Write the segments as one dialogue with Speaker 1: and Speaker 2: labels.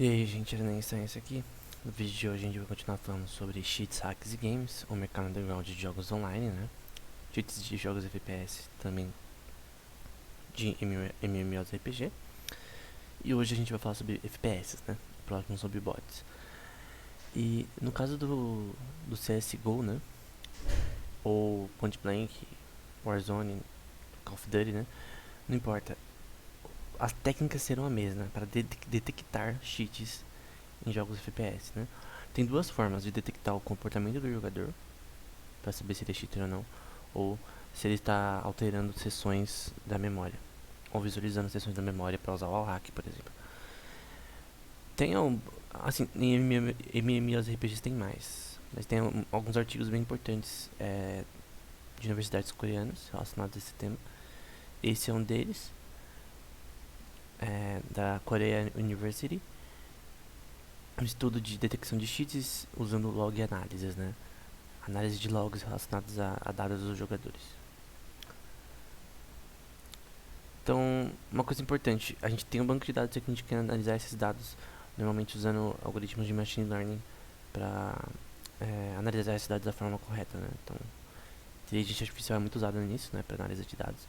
Speaker 1: E aí, gente, era nem isso aqui. No vídeo de hoje a gente vai continuar falando sobre cheats, hacks e games, o mercado underground de jogos online, né? Cheats de jogos FPS, também de MMORPG. E hoje a gente vai falar sobre FPS, né? Próximo sobre bots. E no caso do CSGO, né? Ou Point Blank, Warzone, Call of Duty, né? Não importa. As técnicas serão a mesma para detectar cheats em jogos FPS, né? Tem duas formas de detectar o comportamento do jogador para saber se ele é cheater ou não, ou se ele está alterando seções da memória, ou visualizando seções da memória para usar o wallhack, por exemplo. Tem assim, em MMORPGs tem mais, mas tem alguns artigos bem importantes de universidades coreanas relacionados a esse tema. Esse é um deles, da Korea University, um estudo de detecção de cheats usando log análises, né? Análise de logs relacionados a dados dos jogadores. Então, uma coisa importante, a gente tem um banco de dados aqui, a gente quer analisar esses dados, normalmente usando algoritmos de machine learning para analisar esses dados da forma correta, né? Então, inteligência artificial é muito usada nisso, né, para análise de dados.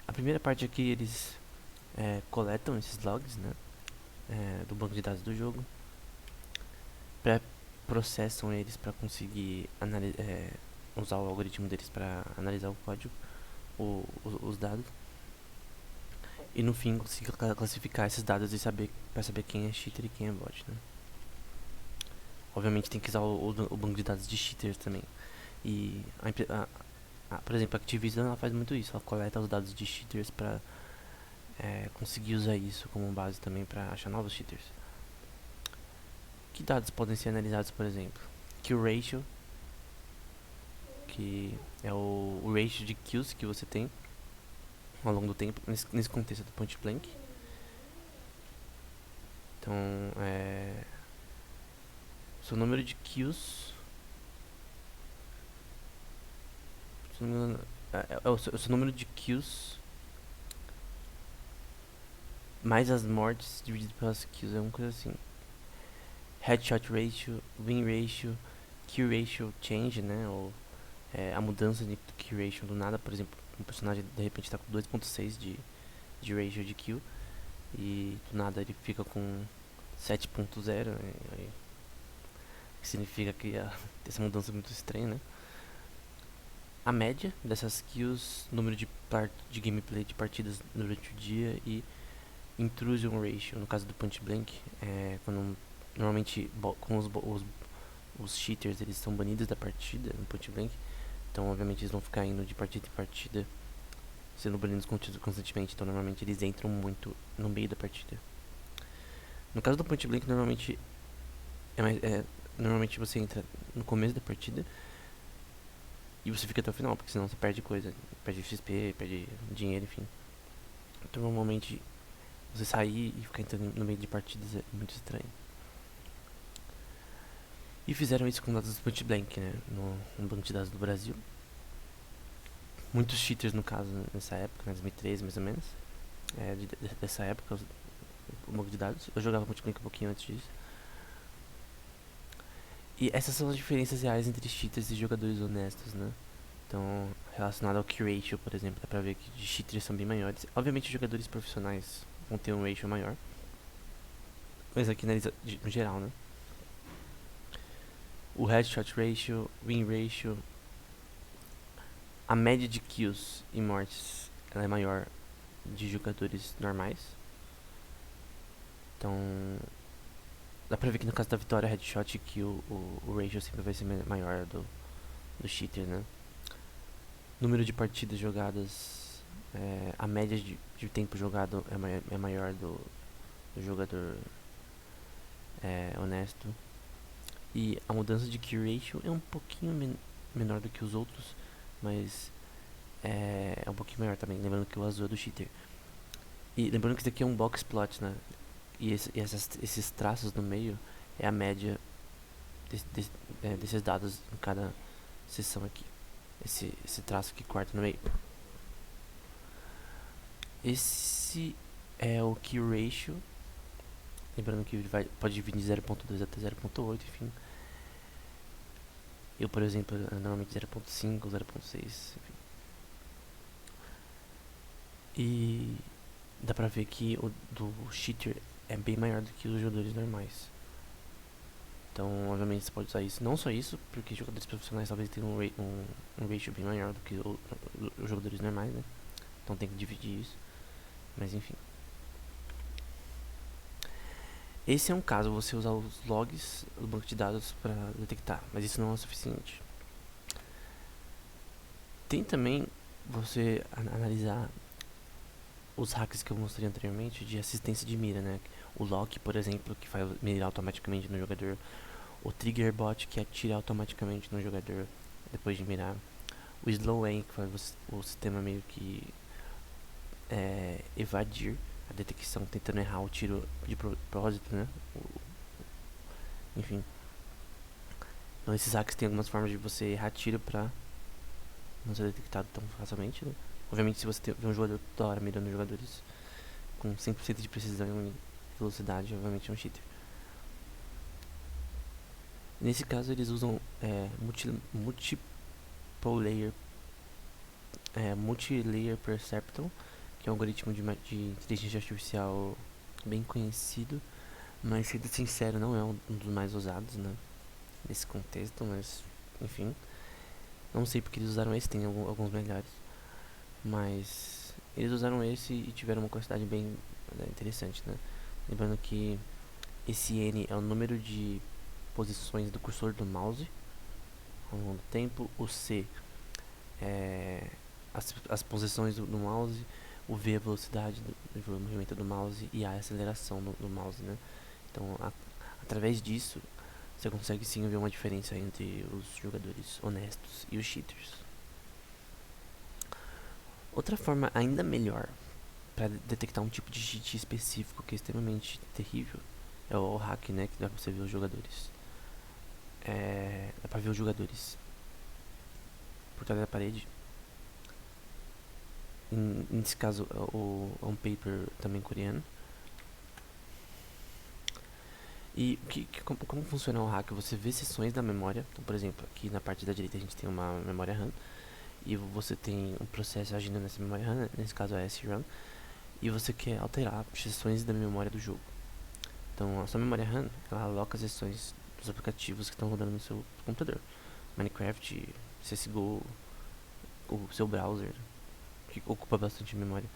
Speaker 1: A primeira parte aqui, eles coletam esses logs, né, do banco de dados do jogo, processam eles para conseguir usar o algoritmo deles para analisar o código, os dados. E no fim conseguir classificar esses dados e para saber quem é cheater e quem é bot, né? Obviamente tem que usar o banco de dados de cheaters também. E por exemplo, a Activision ela faz muito isso, ela coleta os dados de cheaters para conseguir usar isso como base também para achar novos cheaters. Que dados podem ser analisados, por exemplo? Kill ratio, que é o ratio de kills que você tem ao longo do tempo, nesse contexto do point blank. Então, seu número de kills, se não me engano, o seu número de kills mais as mortes dividido pelas kills, é uma coisa assim. Headshot ratio, win ratio, kill ratio change, né? Ou a mudança de kill ratio do nada, por exemplo, um personagem de repente está com 2.6 de ratio de kill e do nada ele fica com 7.0, né? Que significa que essa mudança é muito estranha, né? A média dessas kills, número de gameplay de partidas durante o dia e intrusion ratio, no caso do point blank, quando normalmente com os cheaters eles são banidos da partida no point blank, então obviamente eles vão ficar indo de partida em partida, sendo banidos constantemente, então normalmente eles entram muito no meio da partida. No caso do point blank, normalmente você entra no começo da partida e você fica até o final, porque senão você perde coisa, perde XP, perde dinheiro, enfim. Então normalmente você sair e ficar entrando no meio de partidas é muito estranho. E fizeram isso com dados do point blank, né, no banco de dados do Brasil. Muitos cheaters, no caso, nessa época, né, 2013 mais ou menos, dessa época, o banco de dados. Eu jogava point blank um pouquinho antes disso. E essas são as diferenças reais entre cheaters e jogadores honestos, né? Então, relacionado ao kill ratio, por exemplo, dá pra ver que de cheaters são bem maiores. Obviamente, jogadores profissionais vão ter um ratio maior, mas aqui no geral, né? O headshot ratio, win ratio, a média de kills e mortes ela é maior de jogadores normais. Então, dá pra ver que no caso da vitória, headshot e kill, o ratio sempre vai ser maior do cheater, né? Número de partidas jogadas, a média de tempo jogado é maior do jogador honesto. E a mudança de kill ratio é um pouquinho menor do que os outros, mas é um pouquinho maior também, lembrando que o azul é do cheater. E lembrando que isso aqui é um box plot, né? E esses traços no meio é a média desses dados em cada seção aqui. Esse traço aqui quarto no meio. Esse é o kill ratio Lembrando que pode vir de 0.2 até 0.8, enfim. Eu, por exemplo, normalmente 0.5, 0.6, enfim. E dá pra ver que o do cheater é bem maior do que os jogadores normais. Então, obviamente, você pode usar isso. Não só isso, porque jogadores profissionais talvez tenham um ratio bem maior do que os jogadores normais, né? Então tem que dividir isso. Mas enfim. Esse é um caso, você usar os logs do banco de dados para detectar, mas isso não é o suficiente. Tem também você analisar os hacks que eu mostrei anteriormente de assistência de mira, né? O lock, por exemplo, que faz mirar automaticamente no jogador. O trigger bot, que atira automaticamente no jogador depois de mirar. O slow aim, que faz o sistema meio que evadir a detecção, tentando errar o tiro de propósito, né? Enfim. Então esses hacks tem algumas formas de você errar tiro pra não ser detectado tão facilmente, né? Obviamente, se você vê um jogador toda hora mirando jogadores com 100% de precisão e velocidade, obviamente é um cheater. Nesse caso, eles usam multi-layer perceptron, que é um algoritmo de inteligência artificial bem conhecido, mas, sendo sincero, não é um dos mais usados, né, nesse contexto, mas enfim. Não sei porque eles usaram esse, tem alguns melhores, mas eles usaram esse e tiveram uma quantidade bem interessante, né? Lembrando que esse N é o número de posições do cursor do mouse ao longo do tempo, o C é as posições do mouse, o V é a velocidade do movimento do mouse e A é a aceleração do mouse, né? Então, através disso, você consegue sim ver uma diferença entre os jogadores honestos e os cheaters. Outra forma ainda melhor para detectar um tipo de cheat específico que é extremamente terrível é o hack, né? Que dá pra você ver os jogadores. Dá pra ver os jogadores por trás da parede. Nesse caso, é um paper também coreano. E como funciona o hack? Você vê seções da memória. Então, por exemplo, aqui na parte da direita a gente tem uma memória RAM. E você tem um processo agindo nessa memória RAM, nesse caso é SRAM. E você quer alterar seções da memória do jogo. Então, a sua memória RAM, ela aloca as seções dos aplicativos que estão rodando no seu computador. Minecraft, CSGO, o seu browser, que ocupa bastante memória,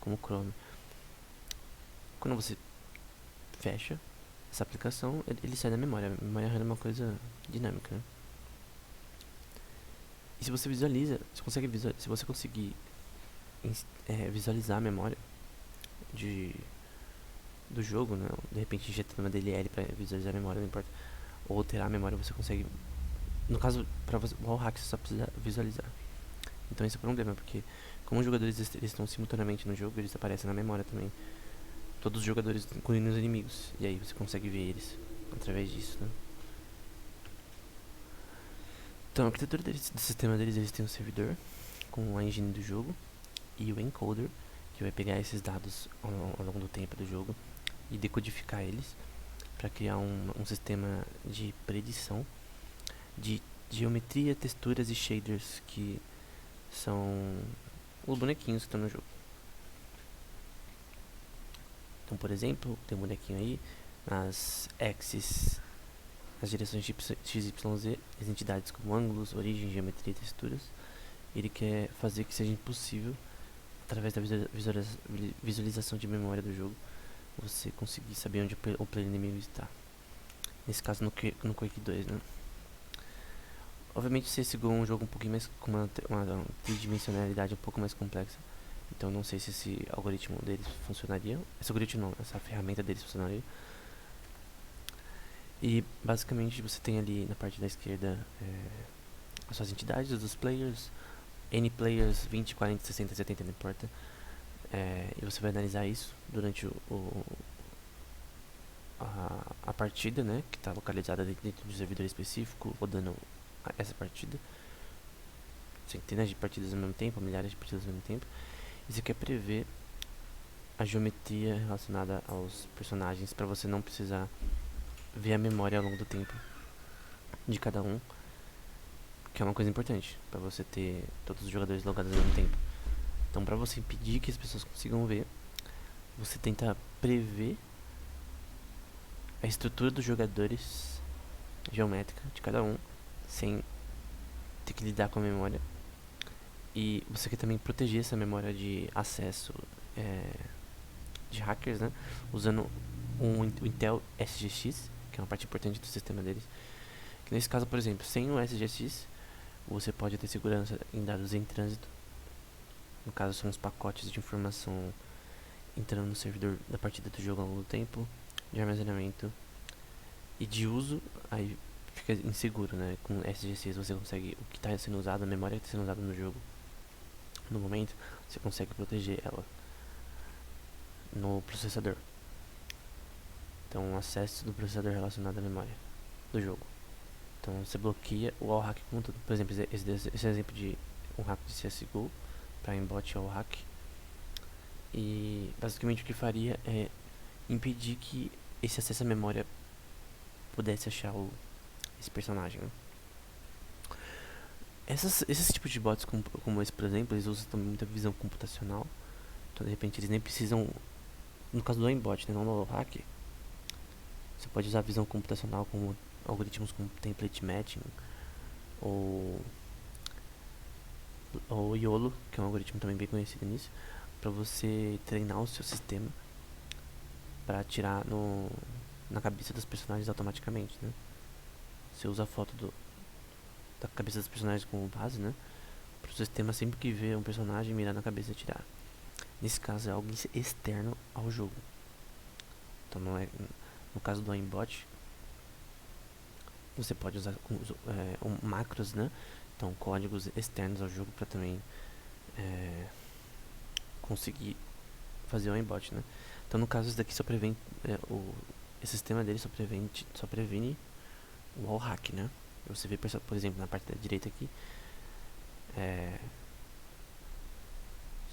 Speaker 1: como o Chrome. Quando você fecha essa aplicação, ele sai da memória. A memória RAM é uma coisa dinâmica, né? E se você visualiza, se você conseguir visualizar a memória do jogo, né? De repente injetando uma DLL para visualizar a memória, não importa, ou alterar a memória, você consegue. No caso, para o wall hack, você só precisa visualizar. Então esse é o problema, porque como os jogadores eles estão simultaneamente no jogo, eles aparecem na memória também. Todos os jogadores, incluindo os inimigos. E aí você consegue ver eles através disso, né? Então, a arquitetura do sistema deles, eles têm um servidor com a engine do jogo e o encoder, que vai pegar esses dados ao longo do tempo do jogo e decodificar eles para criar um sistema de predição de geometria, texturas e shaders, que são os bonequinhos que estão no jogo. Então, por exemplo, tem um bonequinho aí, nas axes, as direções x, y, z, as entidades como ângulos, origem, geometria e texturas. Ele quer fazer que seja impossível, através da visualização de memória do jogo, você conseguir saber onde o player inimigo está. Nesse caso no Quake 2, né? Obviamente o CSGO é um jogo um pouquinho mais com uma tridimensionalidade um pouco mais complexa. Então não sei se esse algoritmo deles funcionaria. Esse algoritmo não, essa ferramenta deles funcionaria. E basicamente você tem ali na parte da esquerda as suas entidades dos players, N players, 20, 40, 60, 70, não importa. E você vai analisar isso durante a partida, né, que está localizada dentro de um servidor específico, rodando essa partida. Centenas de partidas ao mesmo tempo, milhares de partidas ao mesmo tempo. E você quer prever simetria relacionada aos personagens, para você não precisar ver a memória ao longo do tempo de cada um, que é uma coisa importante para você ter todos os jogadores logados ao mesmo tempo. Então, para você impedir que as pessoas consigam ver, você tenta prever a estrutura dos jogadores geométrica de cada um, sem ter que lidar com a memória. E você quer também proteger essa memória de acesso de hackers, né? Usando o Intel SGX, que é uma parte importante do sistema deles. Que nesse caso, por exemplo, sem o SGX, você pode ter segurança em dados em trânsito. No caso, são os pacotes de informação entrando no servidor da partida do jogo ao longo do tempo, de armazenamento e de uso. Aí fica inseguro, né? Com SGCs você consegue, o que está sendo usado, a memória que está sendo usada no jogo no momento, você consegue proteger ela no processador. Então, o acesso do processador relacionado à memória do jogo. Então, você bloqueia o wall hack como tudo. Por exemplo, esse exemplo de um hack de CSGO para aimbot wall hack. E basicamente o que faria é impedir que esse acesso à memória pudesse achar esse personagem, né? Esses tipos de bots como esse, por exemplo, eles usam também muita visão computacional. Então, de repente, eles nem precisam... No caso do aimbot, né, não do wall hack, você pode usar visão computacional como algoritmos como template matching ou YOLO, que é um algoritmo também bem conhecido nisso, para você treinar o seu sistema para atirar na cabeça dos personagens automaticamente, né? Você usa a foto da cabeça dos personagens como base, né? Para o sistema sempre que vê um personagem mirar na cabeça e atirar. Nesse caso é algo externo ao jogo. Então não é, no caso do aimbot, você pode usar macros, né? Então códigos externos ao jogo para também conseguir fazer o aimbot, né? Então no caso isso daqui só previne esse sistema dele só previne o wall hack, né? Você vê, por exemplo, na parte da direita aqui,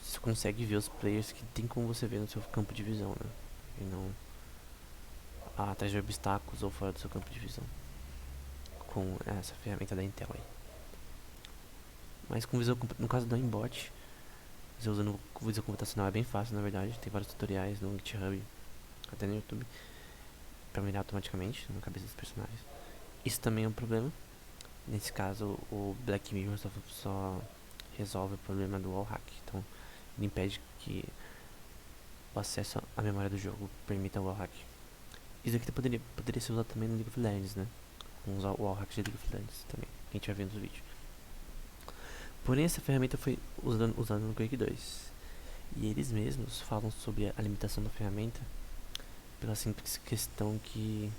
Speaker 1: você consegue ver os players que tem como você ver no seu campo de visão, né? E não atrás de obstáculos ou fora do seu campo de visão, com essa ferramenta da Intel aí. Mas com visão, no caso do aimbot, você usando visão computacional é bem fácil, na verdade. Tem vários tutoriais no GitHub, até no YouTube, para mirar automaticamente na cabeça dos personagens. Isso também é um problema. Nesse caso, o Black Mirror só resolve o problema do wall hack. Então, ele impede que o acesso à memória do jogo permita o wall hack. Isso aqui poderia ser usado também no League of Legends, né? Vamos usar o wall hack de League of Legends também, que a gente vai ver nos vídeos. Porém, essa ferramenta foi usada no Quake 2. E eles mesmos falam sobre a limitação da ferramenta pela simples questão que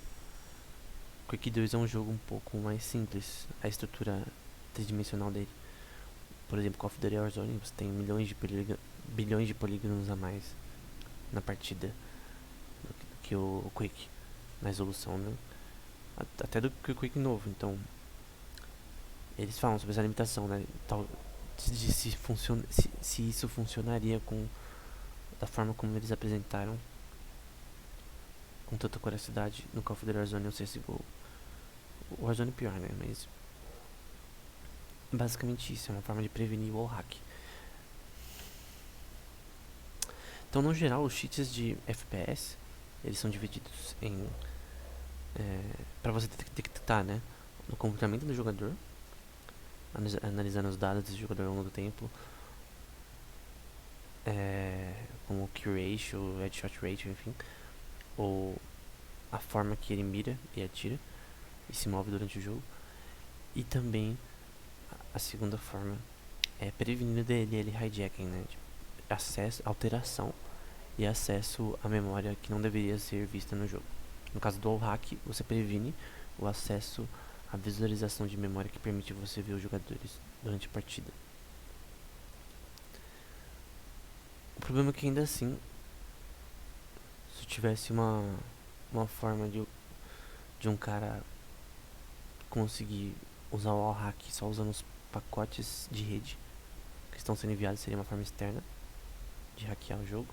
Speaker 1: Quake 2 é um jogo um pouco mais simples, a estrutura tridimensional dele. Por exemplo, Call of Duty Warzone, você tem bilhões de polígonos a mais na partida do que o Quake, na resolução, né? Até do que o Quake novo. Então, eles falam sobre essa limitação, né? De se isso funcionaria da forma como eles apresentaram com tanta curiosidade no Call of Duty Warzone ou CSGO. O Warzone é pior, né? Mas basicamente isso, é uma forma de prevenir o wall hack. Então, no geral, os cheats de FPS, eles são divididos em... para você detectar, né, no comportamento do jogador, analisando os dados do jogador ao longo do tempo, como o kill ratio, headshot ratio, enfim, ou a forma que ele mira e atira e se move durante o jogo. E também a segunda forma é prevenir o DLL hijacking, né, de alteração e acesso à memória que não deveria ser vista no jogo. No caso do wall hack, você previne o acesso à visualização de memória que permite você ver os jogadores durante a partida. O problema é que ainda assim, se tivesse uma forma de um cara conseguir usar o wall hack só usando os pacotes de rede que estão sendo enviados, seria uma forma externa de hackear o jogo.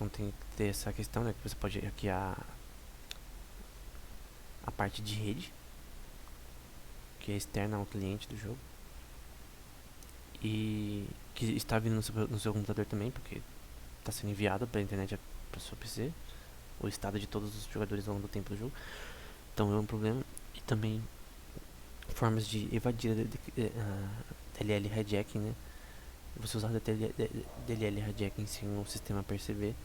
Speaker 1: Então tem que ter essa questão, né, que você pode hackear a parte de rede, que é externa ao cliente do jogo, e que está vindo no seu computador também, porque está sendo enviado para a internet para o seu PC, o estado de todos os jogadores ao longo do tempo do jogo. Então é um problema. E também formas de evadir DLL hijacking, né? Você usar DLL hijacking sem o sistema perceber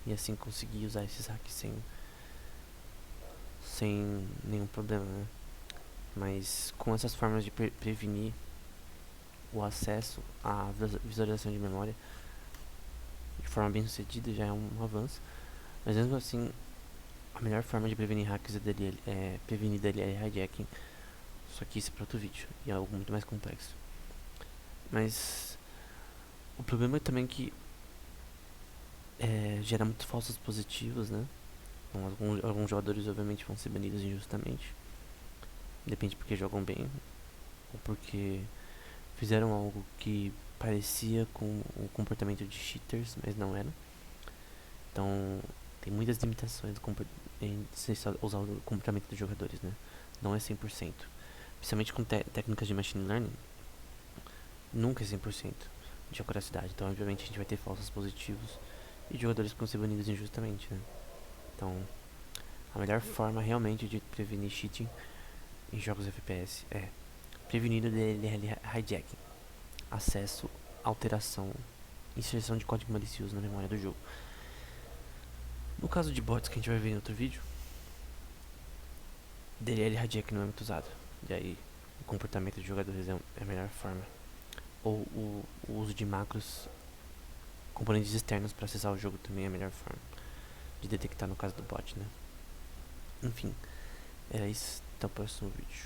Speaker 1: e assim conseguir usar esses hacks sem nenhum problema, né? Mas com essas formas de prevenir o acesso à visualização de memória de forma bem sucedida já é um avanço. Mas mesmo assim, a melhor forma de prevenir hacks é prevenir DLL hijacking. Só que isso é para outro vídeo e é algo muito mais complexo. Mas o problema é também que gera muitos falsos positivos, né? Então, alguns jogadores obviamente vão ser banidos injustamente. Depende porque jogam bem ou porque fizeram algo que parecia com o comportamento de cheaters, mas não era. Então tem muitas limitações em usar o comportamento dos jogadores, né? Não é 100%. Principalmente com técnicas de machine learning, nunca é 100% de acuracidade. Então obviamente a gente vai ter falsos positivos e jogadores que vão ser banidos injustamente, né? Então a melhor forma realmente de prevenir cheating em jogos FPS é prevenir o DLL hijacking, acesso, alteração, inserção de código malicioso na memória do jogo. No caso de bots que a gente vai ver em outro vídeo, DLL hijacking não é muito usado. E aí o comportamento dos jogadores é a melhor forma. Ou o uso de macros, componentes externos para acessar o jogo também é a melhor forma de detectar no caso do bot, né? Enfim, era isso. Até o próximo vídeo.